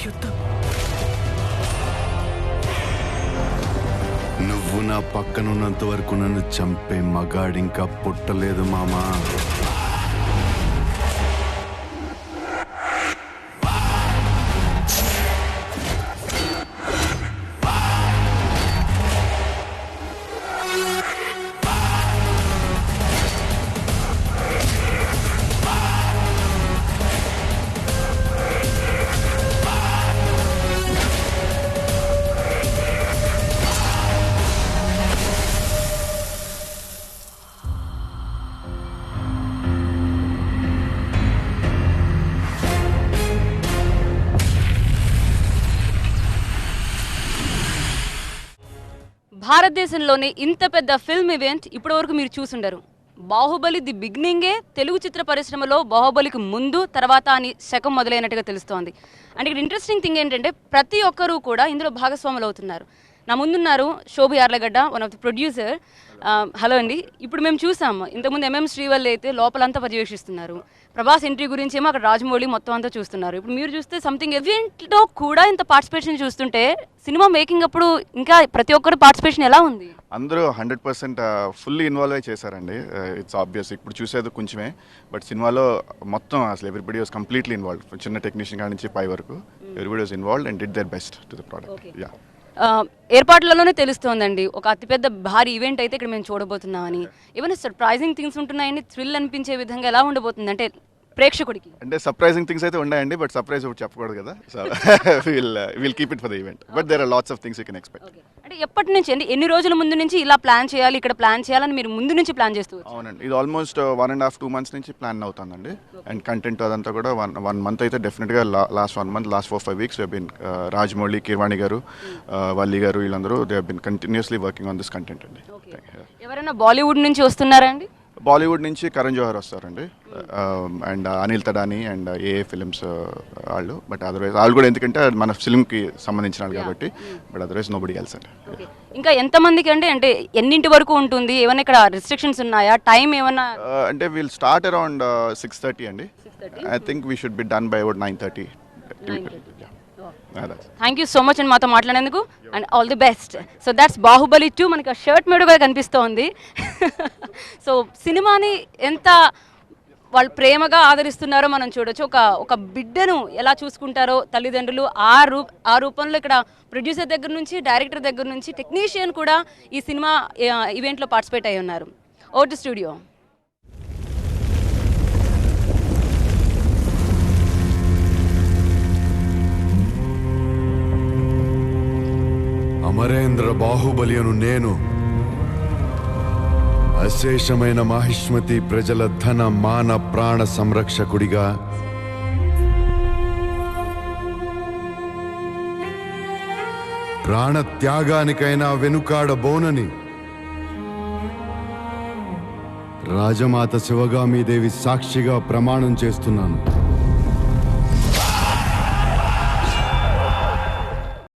యుద్ధం. నువ్వు నా పక్కనున్నంత వరకు నన్ను చంపే మగాడింకా పుట్టలేదు మామా. భారతదేశంలోనే ఇంత పెద్ద ఫిల్మ్ ఈవెంట్ ఇప్పటివరకు మీరు చూసుండరు. బాహుబలి ది బిగినింగే తెలుగు చిత్ర పరిశ్రమలో బాహుబలికి ముందు తర్వాత అని శకం మొదలైనట్టుగా తెలుస్తోంది. అంటే ఇక్కడ ఇంట్రెస్టింగ్ థింగ్ ఏంటంటే ప్రతి ఒక్కరూ కూడా ఇందులో భాగస్వాములు అవుతున్నారు. నా ముందున్నారు Shobha Yarlagadda, one of the producer. Hello అండి. ఇప్పుడు మేము చూసాము ఇంతకుముందు ఎంఎం శ్రీవల్లి అయితే లోపలంతా పర్యవేక్షిస్తున్నారు. ప్రభాస్ ఎంట్రీ గురించి ఏమో అక్కడ రాజమౌళి మొత్తం అంతా చూస్తున్నారు. ఇప్పుడు మీరు చూస్తే సంథింగ్ ఈవెంట్లో కూడా ఇంత పార్టిసిపేషన్ చూస్తుంటే సినిమా మేకింగ్ అప్పుడు ఇంకా ప్రతి ఒక్కరు పార్టిసిపేషన్ ఎలా ఉంది? అందరూ 100% ఫుల్లీ ఇన్వాల్వ్ అయి చేశారండి. ఇట్స్ ఆబ్వియస్, ఇప్పుడు చూసేది కొంచెమే, బట్ సినిమాలో మొత్తం అసలు ఎవ్రీబడి వాజ్ కంప్లీట్లీ ఇన్వాల్వ్. చిన్న టెక్నీషియన్ కాడి నుంచి పై వరకు everybody was involved and did their best to the product. Yeah, ఏర్పాట్లలోనే తెలుస్తోందండి ఒక అతిపెద్ద భారీ ఈవెంట్ అయితే ఇక్కడ మేము చూడబోతున్నామని. ఏమైనా సర్ప్రైజింగ్ థింగ్స్ ఉంటున్నాయని, థ్రిల్ అనిపించే విధంగా ఎలా ఉండబోతుంది అంటే ప్రేక్షకుడికి? అంటే సర్ప్రైజింగ్ థింగ్స్ అయితే ఉన్నాయండి, బట్ సర్ప్రైజ్ ఒకటి చెప్పకూడదు కదా, so will keep it for the event, but there are lots of things you can expect. అంటే ఎప్పటి నుంచి అండి, ఎన్ని రోజుల ముందు నుంచి ఇలా ప్లాన్ చేయాలి, ఇక్కడ ప్లాన్ చేయాలని మీరు ముందు నుంచి ప్లాన్ చేస్తూ? అవునండి, ఇది ఆల్మోస్ట్ 1.5-2 months నుంచి ప్లాన్ అవుతుందండి. అండ్ కంటెంట్ అదంతా కూడా వన్ మంత్ అయితే డెఫినెట్గా last 1 month, last 4-5 weeks been Rajamouli, Keeravani garu, Valli garu, వీళ్ళందరూ they been continuously working on this content అండి. ఎవరైనా బాలీవుడ్ నుంచి వస్తున్నారా అండి? బాలీవుడ్ నుంచి కరణ్ జోహర్ వస్తారండి, and Anil Thadani and A films వాళ్ళు, బట్ అదర్వైజ్ వాళ్ళు కూడా ఎందుకంటే మన ఫిల్మ్కి సంబంధించిన వాళ్ళు కాబట్టి, బట్ అదర్వైజ్ నోబడి ఎల్స్ అండి. ఇంకా ఎంతమందికి అంటే ఎన్నింటి వరకు ఉంటుంది? ఏమైనా ఇక్కడ రిస్ట్రిక్షన్స్ ఉన్నాయా? టైం ఏమన్నా? అంటే వీల్ స్టార్ట్ అరౌండ్ 6:30 అండి. I think we should be done by about 9:30. Thank you so much అండి మాతో మాట్లాడేందుకు, and all the best. So that's Baahubali 2. మనకి షర్ట్ మీద కూడా కనిపిస్తోంది. సో సినిమాని ఎంత వాళ్ళు ప్రేమగా ఆదరిస్తున్నారో మనం చూడొచ్చు. ఒక బిడ్డను ఎలా చూసుకుంటారో తల్లిదండ్రులు, ఆ రూపంలో ఇక్కడ ప్రొడ్యూసర్ దగ్గర నుంచి, డైరెక్టర్ దగ్గర నుంచి, టెక్నీషియన్ కూడా ఈ సినిమా ఈవెంట్లో పార్టిసిపేట్ అయి ఉన్నారు. Over to studio. Amarendra Baahubali అను నేను అశేషమైన మాహిష్మతి ప్రజల ధన మాన ప్రాణ సంరక్షకుడిగా, ప్రాణ త్యాగానికైనా వెనుకాడబోనని రాజమాత శివగామీదేవి సాక్షిగా ప్రమాణం చేస్తున్నాను.